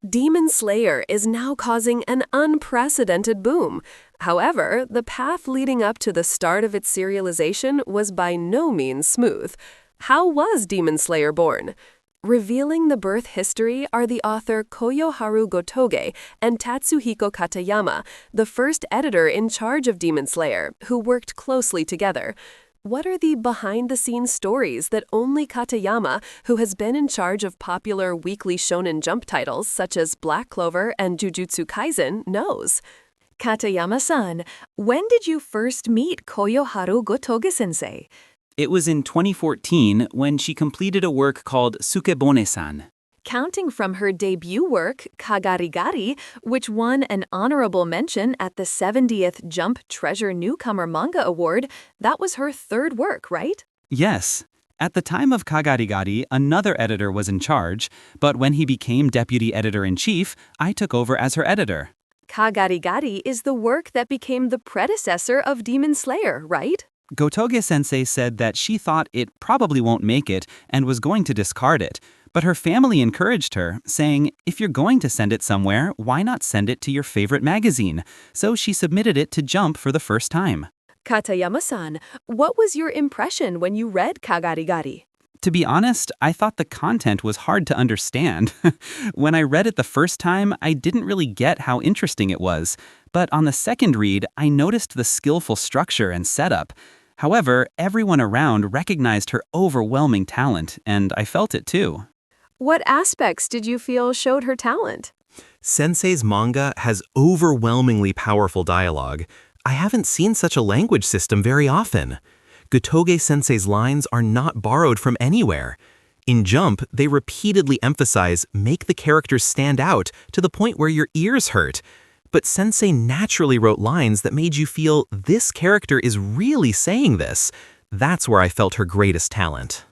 Demon Slayer is now causing an unprecedented boom. However, the path leading up to the start of its serialization was by no means smooth. How was Demon Slayer born? Revealing the birth history are the author Koyoharu Gotouge and Tatsuhiko Katayama, the first editor in charge of Demon Slayer, who worked closely together. What are the behind-the-scenes stories that only Katayama, who has been in charge of popular weekly Shonen Jump titles such as Black Clover and Jujutsu Kaisen, knows? Katayama-san, when did you first meet Koyoharu Gotouge-sensei? It was in 2014 when she completed a work called Sukebone-san. Counting from her debut work, Kagarigari, which won an honorable mention at the 70th Jump Treasure Newcomer Manga Award, that was her third work, right? Yes. At the time of Kagarigari, another editor was in charge, but when he became deputy editor-in-chief, I took over as her editor. Kagarigari is the work that became the predecessor of Demon Slayer, right? Gotouge-sensei said that she thought it probably won't make it and was going to discard it. But her family encouraged her, saying, if you're going to send it somewhere, why not send it to your favorite magazine? So she submitted it to Jump for the first time. Katayama-san, what was your impression when you read Kagarigari? To be honest, I thought the content was hard to understand. When I read it the first time, I didn't really get how interesting it was. But on the second read, I noticed the skillful structure and setup. However, everyone around recognized her overwhelming talent, and I felt it too. What aspects did you feel showed her talent? Sensei's manga has overwhelmingly powerful dialogue. I haven't seen such a language system very often. Gotouge-sensei's lines are not borrowed from anywhere. In Jump, they repeatedly emphasize make the characters stand out to the point where your ears hurt. But Sensei naturally wrote lines that made you feel this character is really saying this. That's where I felt her greatest talent.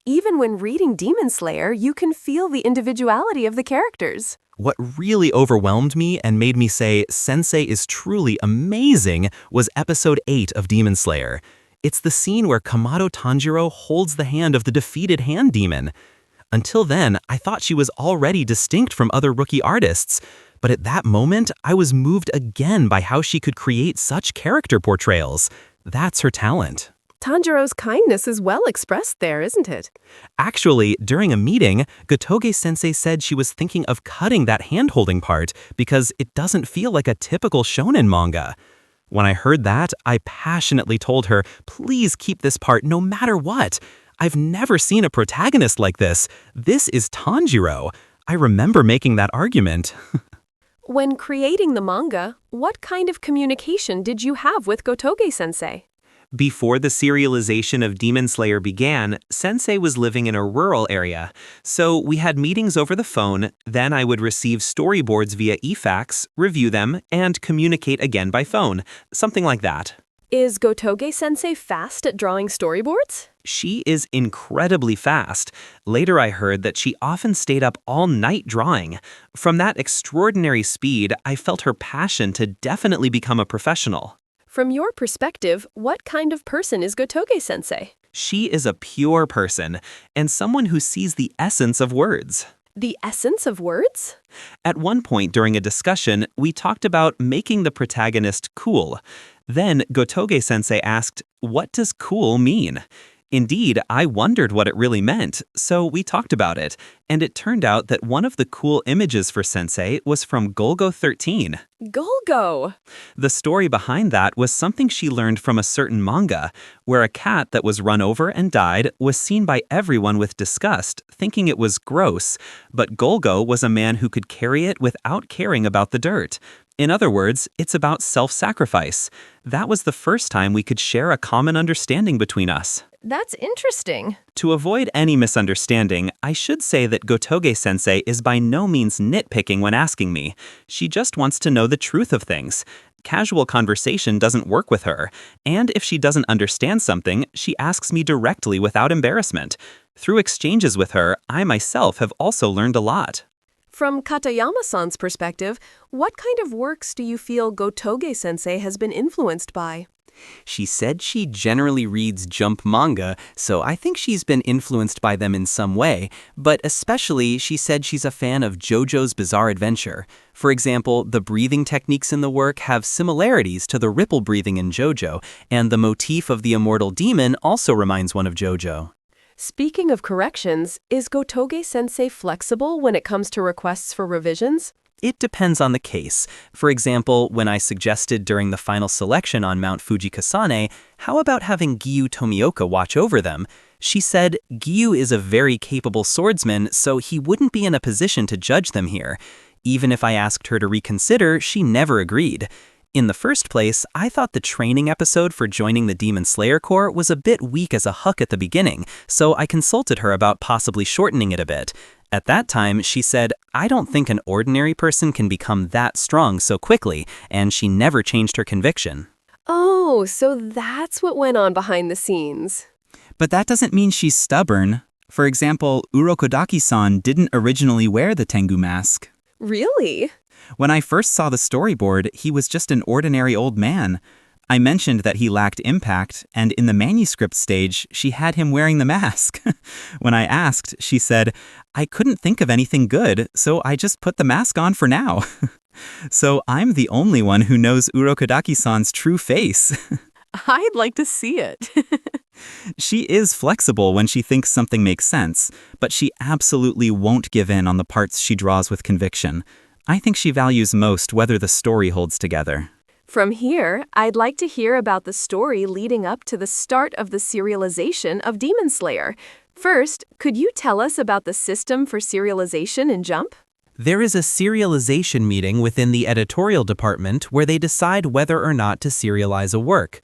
Even when reading Demon Slayer, you can feel the individuality of the characters. What really overwhelmed me and made me say Sensei is truly amazing was episode 8 of Demon Slayer. It's the scene where Kamado Tanjiro holds the hand of the defeated hand demon. Until then, I thought she was already distinct from other rookie artists. But at that moment, I was moved again by how she could create such character portrayals. That's her talent. Tanjiro's kindness is well expressed there, isn't it? Actually, during a meeting, Gotouge-sensei said she was thinking of cutting that hand-holding part because it doesn't feel like a typical shonen manga. When I heard that, I passionately told her, please keep this part no matter what. I've never seen a protagonist like this. This is Tanjiro. I remember making that argument. When creating the manga, what kind of communication did you have with Gotouge-sensei? Before the serialization of Demon Slayer began, Sensei was living in a rural area, so we had meetings over the phone, then I would receive storyboards via eFax, review them, and communicate again by phone, something like that. Is Gotouge-sensei fast at drawing storyboards? She is incredibly fast. Later I heard that she often stayed up all night drawing. From that extraordinary speed, I felt her passion to definitely become a professional. From your perspective, what kind of person is Gotouge-sensei? She is a pure person, and someone who sees the essence of words. The essence of words? At one point during a discussion, we talked about making the protagonist cool. Then Gotouge-sensei asked, what does cool mean? Indeed, I wondered what it really meant, so we talked about it, and it turned out that one of the cool images for Sensei was from Golgo 13. Golgo! The story behind that was something she learned from a certain manga, where a cat that was run over and died was seen by everyone with disgust, thinking it was gross, but Golgo was a man who could carry it without caring about the dirt. In other words, it's about self-sacrifice. That was the first time we could share a common understanding between us. That's interesting. To avoid any misunderstanding, I should say that Gotouge-sensei is by no means nitpicking when asking me. She just wants to know the truth of things. Casual conversation doesn't work with her, and if she doesn't understand something, she asks me directly without embarrassment. Through exchanges with her, I myself have also learned a lot. From Katayama-san's perspective, what kind of works do you feel Gotouge-sensei has been influenced by? She said she generally reads Jump manga, so I think she's been influenced by them in some way, but especially she said she's a fan of JoJo's Bizarre Adventure. For example, the breathing techniques in the work have similarities to the ripple breathing in JoJo, and the motif of the immortal demon also reminds one of JoJo. Speaking of corrections, is Gotouge-sensei flexible when it comes to requests for revisions? It depends on the case. For example, when I suggested during the final selection on Mount Fujikasane, how about having Giyu Tomioka watch over them? She said, Giyu is a very capable swordsman, so he wouldn't be in a position to judge them here. Even if I asked her to reconsider, she never agreed. In the first place, I thought the training episode for joining the DemonSlayer Corps was a bit weak as a hook at the beginning, so I consulted her about possibly shortening it a bit. At that time, she said, I don't think an ordinary person can become that strong so quickly, and she never changed her conviction. Oh, so that's what went on behind the scenes. But that doesn't mean she's stubborn. For example, Urokodaki-san didn't originally wear the Tengu mask. Really? When I first saw the storyboard, he was just an ordinary old man. I mentioned that he lacked impact, and in the manuscript stage, she had him wearing the mask. When I asked, she said, I couldn't think of anything good, so I just put the mask on for now. So I'm the only one who knows Urokodaki-san's true face. I'd like to see it. She is flexible when she thinks something makes sense, but she absolutely won't give in on the parts she draws with conviction. I think she values most whether the story holds together. From here, I'd like to hear about the story leading up to the start of the serialization of DemonSlayer. First, could you tell us about the system for serialization in Jump? There is a serialization meeting within the editorial department where they decide whether or not to serialize a work.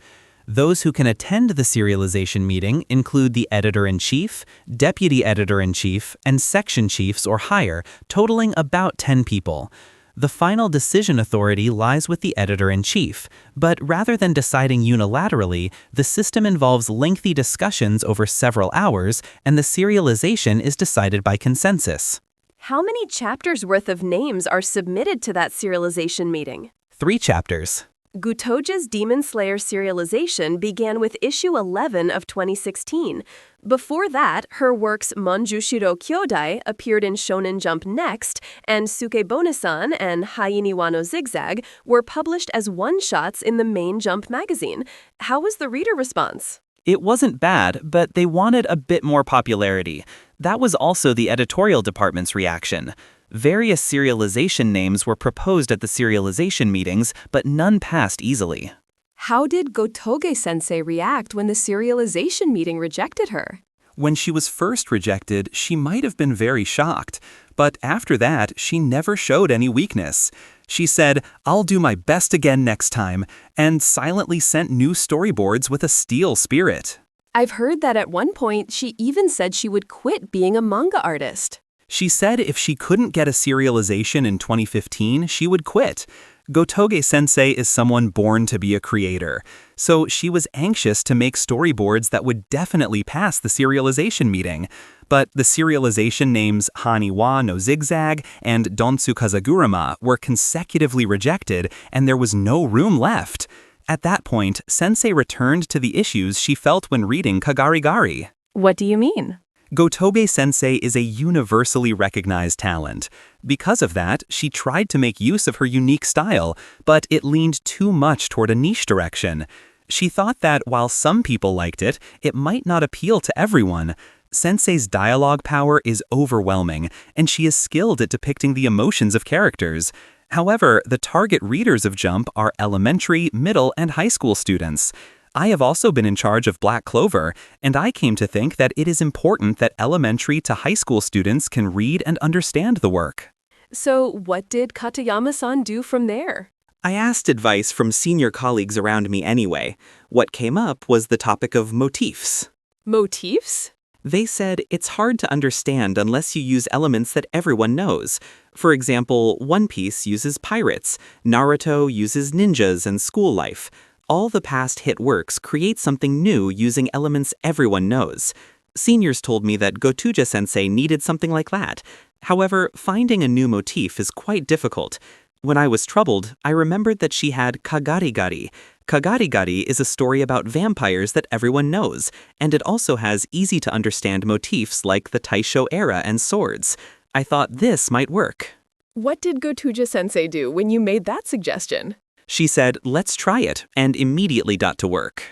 Those who can attend the serialization meeting include the editor-in-chief, deputy editor-in-chief, and section chiefs or higher, totaling about 10 people. The final decision authority lies with the editor-in-chief, but rather than deciding unilaterally, the system involves lengthy discussions over several hours, and the serialization is decided by consensus. How many chapters worth of names are submitted to that serialization meeting? 3 chapters. Gotouge's DemonSlayer serialization began with issue 11 of 2016. Before that, her works Monjushiro Kyodai appeared in Shonen Jump Next, and Sukebonasan and Hainiwa no Zigzag were published as one-shots in the main Jump magazine. How was the reader response? It wasn't bad, but they wanted a bit more popularity. That was also the editorial department's reaction. Various serialization names were proposed at the serialization meetings, but none passed easily. How did Gotouge-sensei react when the serialization meeting rejected her? When she was first rejected, she might have been very shocked, but after that, she never showed any weakness. She said, I'll do my best again next time, and silently sent new storyboards with a steel spirit. I've heard that at one point she even said she would quit being a manga artist. She said if she couldn't get a serialization in 2015, she would quit. Gotouge-sensei is someone born to be a creator, so she was anxious to make storyboards that would definitely pass the serialization meeting. But the serialization names Hainiwa no Zigzag and Donsu Kazaguruma were consecutively rejected, and there was no room left. At that point, Sensei returned to the issues she felt when reading Kagarigari. What do you mean? Gotouge-sensei is a universally recognized talent. Because of that, she tried to make use of her unique style, but it leaned too much toward a niche direction. She thought that while some people liked it, it might not appeal to everyone. Sensei's dialogue power is overwhelming, and she is skilled at depicting the emotions of characters. However, the target readers of Jump are elementary, middle, and high school students. I have also been in charge of Black Clover, and I came to think that it is important that elementary to high school students can read and understand the work. So what did Katayama-san do from there? I asked advice from senior colleagues around me anyway. What came up was the topic of motifs. Motifs? They said it's hard to understand unless you use elements that everyone knows. For example, One Piece uses pirates, Naruto uses ninjas and school life. All the past hit works create something new using elements everyone knows. Seniors told me that Gotouge-sensei needed something like that. However, finding a new motif is quite difficult. When I was troubled, I remembered that she had kagarigari. Kagarigari is a story about vampires that everyone knows, and it also has easy-to-understand motifs like the Taisho era and swords. I thought this might work. What did Gotouge-sensei do when you made that suggestion? She said, let's try it, and immediately got to work.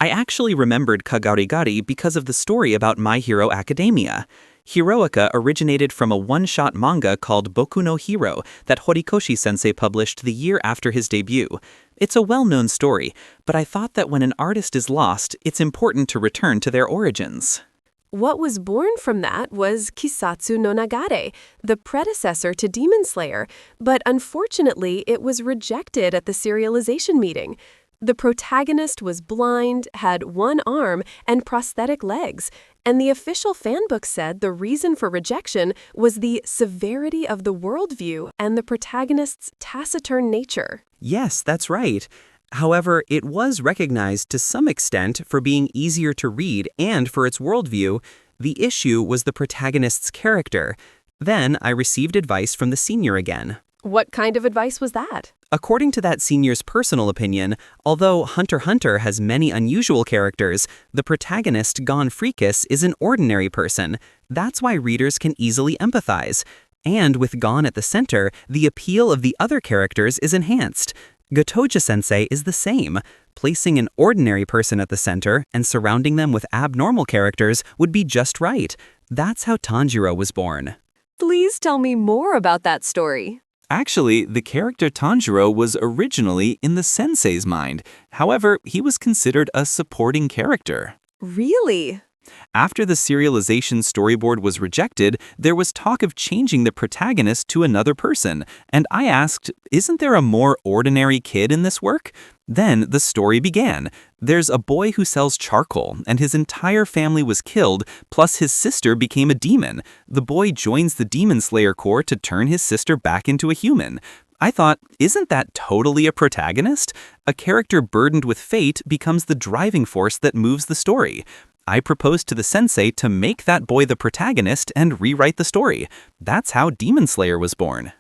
I actually remembered Kagarigari because of the story about My Hero Academia. Heroica originated from a one-shot manga called Boku no Hero that Horikoshi-sensei published the year after his debut. It's a well-known story, but I thought that when an artist is lost, it's important to return to their origins. What was born from that was Kisatsu no Nagare, the predecessor to DemonSlayer, but unfortunately it was rejected at the serialization meeting. The protagonist was blind, had one arm, and prosthetic legs, and the official fanbook said the reason for rejection was the severity of the worldview and the protagonist's taciturn nature. Yes, that's right. However, it was recognized to some extent for being easier to read and for its worldview. The issue was the protagonist's character. Then I received advice from the senior again. What kind of advice was that? According to that senior's personal opinion, although Hunter x Hunter has many unusual characters, the protagonist, Gon Freakus, is an ordinary person. That's why readers can easily empathize. And with Gon at the center, the appeal of the other characters is enhanced. Gotouge-sensei is the same. Placing an ordinary person at the center and surrounding them with abnormal characters would be just right. That's how Tanjiro was born. Please tell me more about that story. Actually, the character Tanjiro was originally in the sensei's mind. However, he was considered a supporting character. Really? After the serialization storyboard was rejected, there was talk of changing the protagonist to another person, and I asked, isn't there a more ordinary kid in this work? Then the story began. There's a boy who sells charcoal, and his entire family was killed, plus his sister became a demon. The boy joins the DemonSlayer Corps to turn his sister back into a human. I thought, isn't that totally a protagonist? A character burdened with fate becomes the driving force that moves the story. I proposed to the sensei to make that boy the protagonist and rewrite the story. That's how DemonSlayer was born.